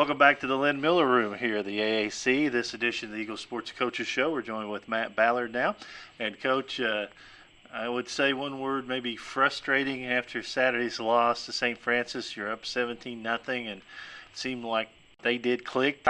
Welcome back to the Lynn Miller Room here at the AAC. This edition of the Eagle Sports Coaches Show. We're joined with Matt Ballard now. And, Coach, I would say one word, maybe frustrating after Saturday's loss to St. Francis. You're up 17-0, and it seemed like they didn't click.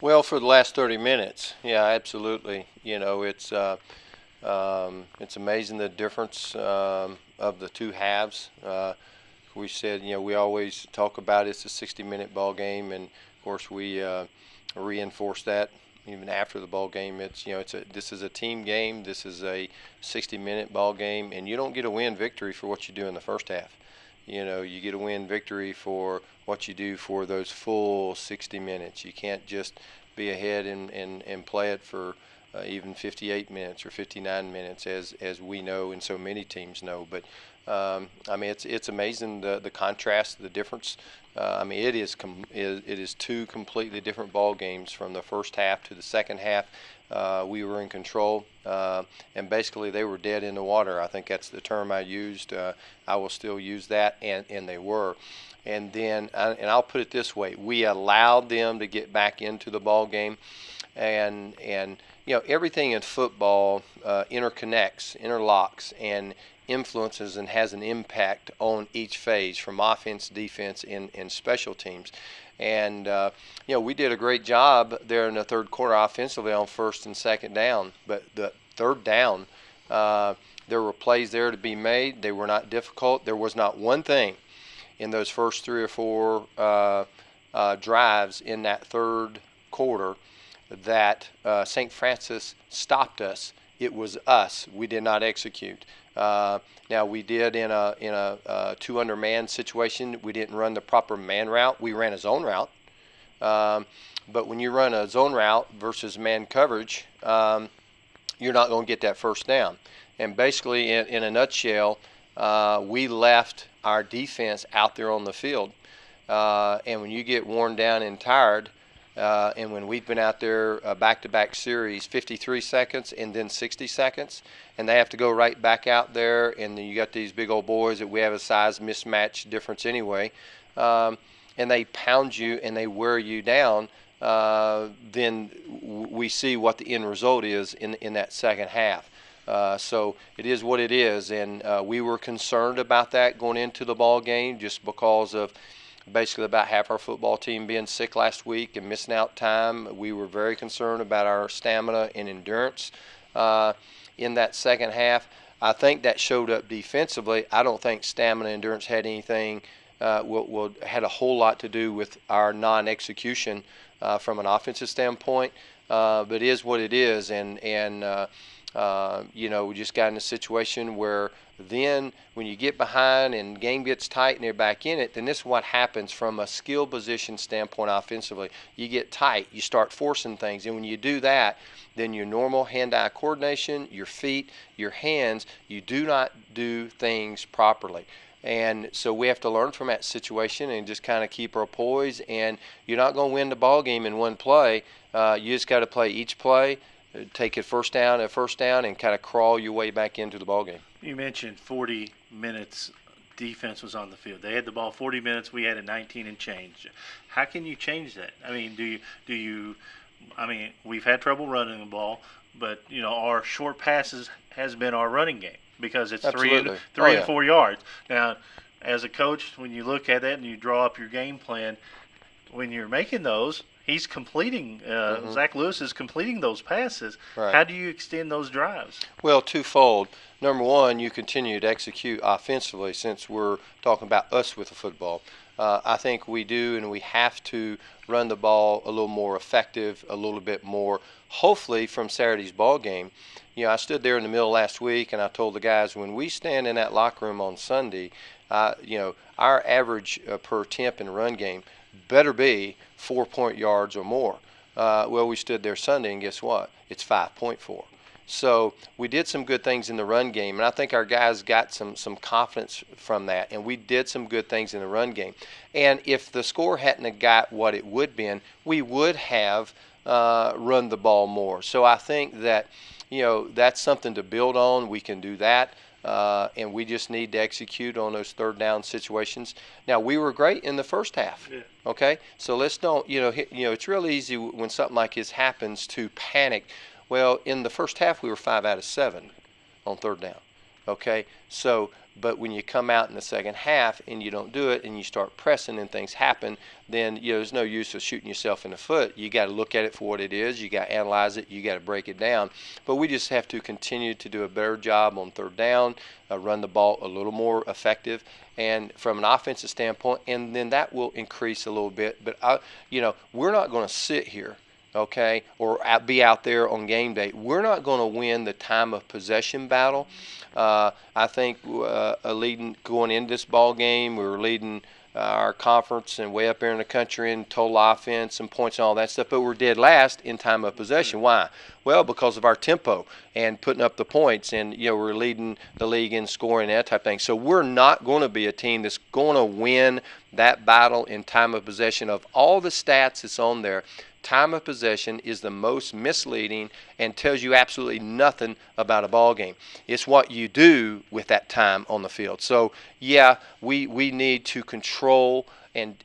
Well, for the last 30 minutes, yeah, absolutely. It's amazing the difference of the two halves. We said, we always talk about it's a 60-minute ball game, and of course we reinforce that even after the ball game. This is a team game. This is a 60-minute ball game, and you don't get a win victory for what you do in the first half. You get a win victory for what you do for those full 60 minutes. You can't just be ahead and play it for even 58 minutes or 59 minutes, as we know and so many teams know. But it's amazing the contrast, the difference. It is two completely different ball games from the first half to the second half. We were in control, and basically they were dead in the water. I think that's the term I used. I will still use that, and they were. And then, and I'll put it this way: we allowed them to get back into the ball game, and everything in football interlocks, and influences and has an impact on each phase, from offense, defense, and special teams. And we did a great job there in the third quarter offensively on first and second down. But the third down, there were plays there to be made. They were not difficult. There was not one thing in those first three or four drives in that third quarter that St. Francis stopped us. It was us. We did not execute. Now we did in a two-under-man situation. We didn't run the proper man route. We ran a zone route. But when you run a zone route versus man coverage, you're not going to get that first down. And basically, in a nutshell, we left our defense out there on the field. And when you get worn down and tired, and when we've been out there back-to-back series, 53 seconds and then 60 seconds, and they have to go right back out there, and then you got these big old boys that we have a size mismatch difference anyway, and they pound you and they wear you down, then we see what the end result is in that second half. So it is what it is, and we were concerned about that going into the ball game just because of basically about half our football team being sick last week and missing out time. We were very concerned about our stamina and endurance in that second half. I think that showed up defensively. I don't think stamina and endurance had anything had a whole lot to do with our non-execution from an offensive standpoint. But it is what it is, and we just got in a situation where then when you get behind and game gets tight and they're back in it, then this is what happens from a skill position standpoint offensively. You get tight, you start forcing things, and when you do that, then your normal hand-eye coordination, your feet, your hands, you do not do things properly. And so we have to learn from that situation and just kind of keep our poise, and you're not going to win the ball game in one play. You just got to play each play, take it first down, and kind of crawl your way back into the ball game. You mentioned 40 minutes defense was on the field. They had the ball 40 minutes. We had it 19 and change. How can you change that? We've had trouble running the ball, but our short passes has been our running game because it's three and 4 yards. Now, as a coach, when you look at that and you draw up your game plan, when you're making those, he's completing. Zach Lewis is completing those passes. Right. How do you extend those drives? Well, twofold. Number one, you continue to execute offensively, since we're talking about us with the football. I think we do, and we have to run the ball a little more effective, a little bit more, hopefully, from Saturday's ball game. I stood there in the middle last week, and I told the guys, when we stand in that locker room on Sunday, our average per attempt in the run game better be 4 yards or more. Well, we stood there Sunday, and guess what? It's 5.4. So we did some good things in the run game, and I think our guys got some confidence from that, and we did some good things in the run game. And if the score hadn't have got what it would been, we would have run the ball more. So I think that that's something to build on. We can do that. and we just need to execute on those third down situations. Now, we were great in the first half. Yeah. Okay, so let's don't, it's real easy when something like this happens to panic. Well, in the first half, we were 5 out of 7 on third down. Okay, so but when you come out in the second half and you don't do it and you start pressing and things happen, then there's no use of shooting yourself in the foot. You got to look at it for what it is. You got to analyze it. You got to break it down. But we just have to continue to do a better job on third down, run the ball a little more effective, and from an offensive standpoint, and then that will increase a little bit. But we're not going to sit here, okay, or be out there on game day. We're not going to win the time of possession battle. I think leading going into this ball game, we were leading our conference and way up there in the country in total offense and points and all that stuff, but we're dead last in time of possession. Why? Well, because of our tempo and putting up the points, and we're leading the league in scoring, that type of thing. So we're not going to be a team that's going to win that battle in time of possession. Of all the stats that's on there, time of possession is the most misleading and tells you absolutely nothing about a ball game. It's what you do with that time on the field. So yeah, we need to control and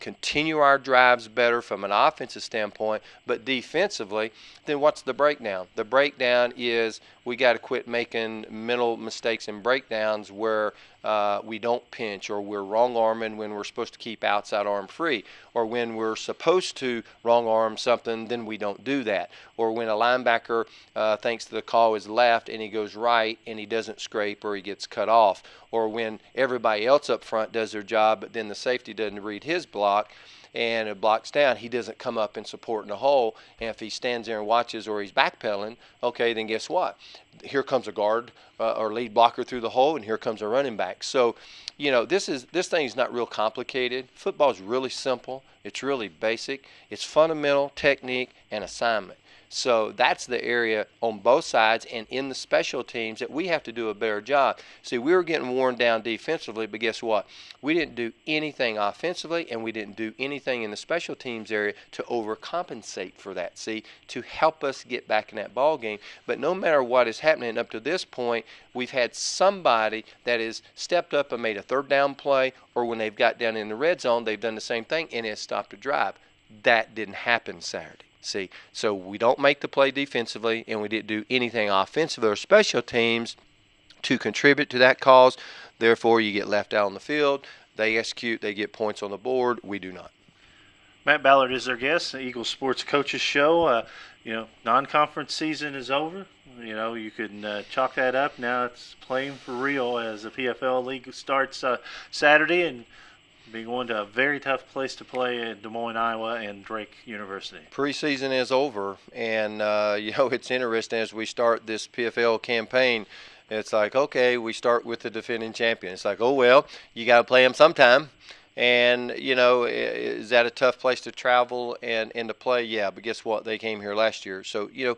continue our drives better from an offensive standpoint, but defensively, then what's the breakdown? The breakdown is we got to quit making mental mistakes and breakdowns where we don't pinch, or we're wrong arming when we're supposed to keep outside arm free, or when we're supposed to wrong arm something, then we don't do that, or when a linebacker thinks the call is left and he goes right and he doesn't scrape or he gets cut off, or when everybody else up front does their job but then the safety doesn't read his block and it blocks down, he doesn't come up and support in the hole, and if he stands there and watches or he's backpedaling, okay, then guess what? Here comes a guard or lead blocker through the hole, and here comes a running back. So, this thing's not real complicated. Football's really simple. It's really basic. It's fundamental, technique, and assignment. So that's the area on both sides and in the special teams that we have to do a better job. See, we were getting worn down defensively, but guess what? We didn't do anything offensively, and we didn't do anything in the special teams area to overcompensate for that, see, to help us get back in that ball game. But no matter what is happening up to this point, we've had somebody that has stepped up and made a third down play, or when they've got down in the red zone, they've done the same thing and has stopped a drive. That didn't happen Saturday. See, so we don't make the play defensively, and we didn't do anything offensively or special teams to contribute to that cause. Therefore, you get left out on the field. They execute, they get points on the board. We do not. Matt Ballard is our guest, the Eagle Sports Coaches Show. Non-conference season is over. You can chalk that up. Now it's playing for real as the PFL League starts Saturday, and be going to a very tough place to play in Des Moines, Iowa, and Drake University. Preseason is over, and it's interesting as we start this PFL campaign. It's like, okay, we start with the defending champion. It's like, oh well, you got to play them sometime. And is that a tough place to travel and to play? Yeah, but guess what? They came here last year, so you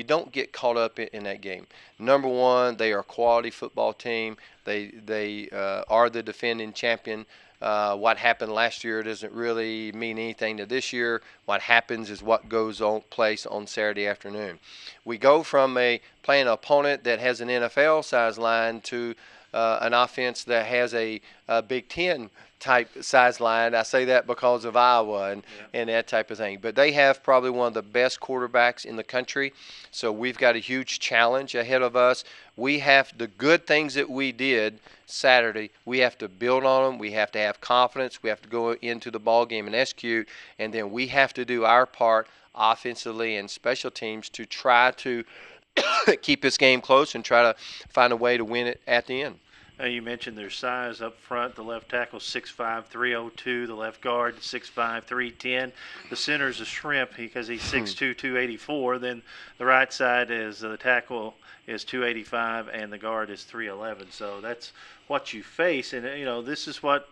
don't get caught up in that game. Number one, they are a quality football team. They are the defending champion. What happened last year doesn't really mean anything to this year. What happens is what goes on place on Saturday afternoon. We go from playing an opponent that has an NFL size line to an offense that has a Big Ten type size line. I say that because of Iowa and that type of thing. But they have probably one of the best quarterbacks in the country. So we've got a huge challenge ahead of us. We have the good things that we did Saturday. We have to build on them. We have to have confidence. We have to go into the ball game and execute. And then we have to do our part offensively and special teams to try to keep this game close and try to find a way to win it at the end. You mentioned their size up front. The left tackle 6'5", 302. The left guard 6'5", 310. The center's a shrimp because he's 6'2", 284. Then the right side is the tackle is 285 and the guard is 311. So that's what you face, and this is what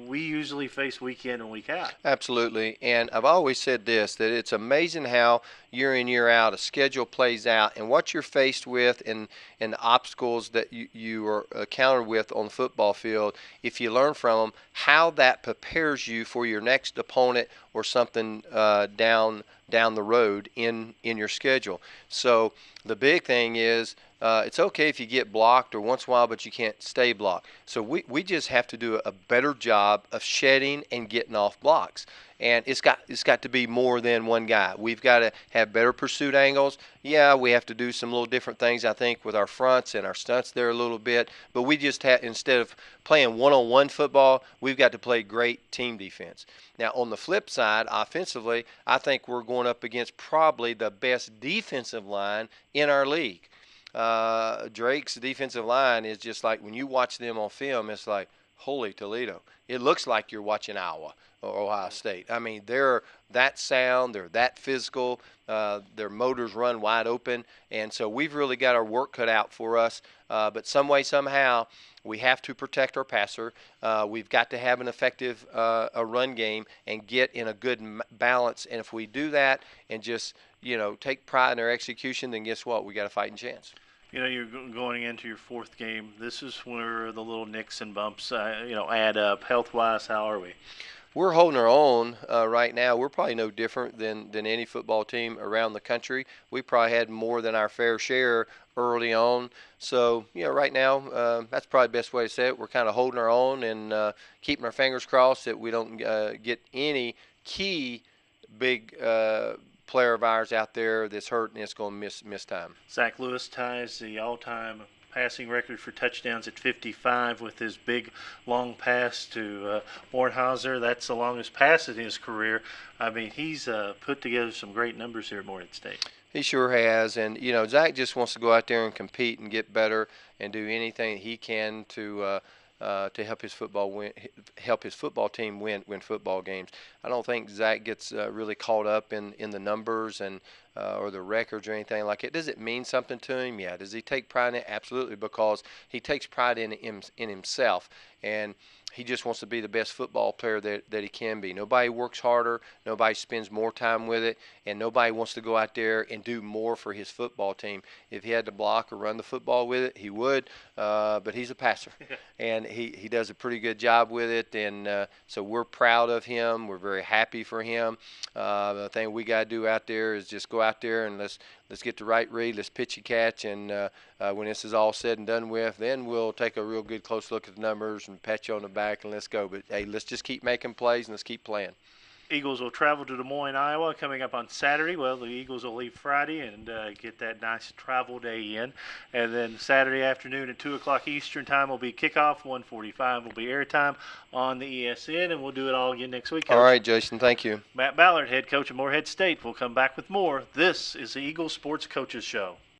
we usually face week in and week out. Absolutely, and I've always said this, that it's amazing how year in, year out a schedule plays out, and what you're faced with and the obstacles that you are countered with on the football field, if you learn from them, how that prepares you for your next opponent or something down the road in your schedule. So the big thing is It's okay if you get blocked or once in a while, but you can't stay blocked. So we just have to do a better job of shedding and getting off blocks. And it's got to be more than one guy. We've got to have better pursuit angles. Yeah, we have to do some little different things, I think, with our fronts and our stunts there a little bit. But we just have, instead of playing one-on-one football, we've got to play great team defense. Now, on the flip side, offensively, I think we're going up against probably the best defensive line in our league. Drake's defensive line is just like, when you watch them on film, it's like, holy Toledo. It looks like you're watching Iowa or Ohio State. I mean, they're that sound, they're that physical, their motors run wide open, and so we've really got our work cut out for us. But some way, somehow, we have to protect our passer. We've got to have an effective a run game and get in a good balance. And if we do that and just, take pride in our execution, then guess what? We got a fighting chance. You're going into your fourth game. This is where the little nicks and bumps, add up. Health-wise, how are we? We're holding our own right now. We're probably no different than any football team around the country. We probably had more than our fair share early on. So, right now, that's probably the best way to say it. We're kind of holding our own and keeping our fingers crossed that we don't get any key big player of ours out there that's hurt and it's going to miss time. Zach Lewis ties the all-time passing record for touchdowns at 55 with his big long pass to Morehead. That's the longest pass in his career. I mean, he's put together some great numbers here at Morehead State. He sure has, and Zach just wants to go out there and compete and get better and do anything he can to help his football team win football games. I don't think Zach gets really caught up in the numbers and or the records or anything like it. Does it mean something to him? Yeah. Does he take pride in it? Absolutely, because he takes pride in himself, and he just wants to be the best football player that he can be. Nobody works harder, nobody spends more time with it, and nobody wants to go out there and do more for his football team. If he had to block or run the football with it, he would, but he's a passer, and he does a pretty good job with it, and so we're proud of him. We're very happy for him. The thing we got to do out there is just go out there and let's get the right read, let's pitch a catch, and when this is all said and done with, then we'll take a real good close look at the numbers and pat you on the back and let's go. But, hey, let's just keep making plays and let's keep playing. Eagles will travel to Des Moines, Iowa, coming up on Saturday. Well, the Eagles will leave Friday and get that nice travel day in. And then Saturday afternoon at 2 o'clock Eastern time will be kickoff. 1:45 will be airtime on the ESN, and we'll do it all again next week, Coach. All right, Jason, thank you. Matt Ballard, head coach of Morehead State, will come back with more. This is the Eagles Sports Coaches Show.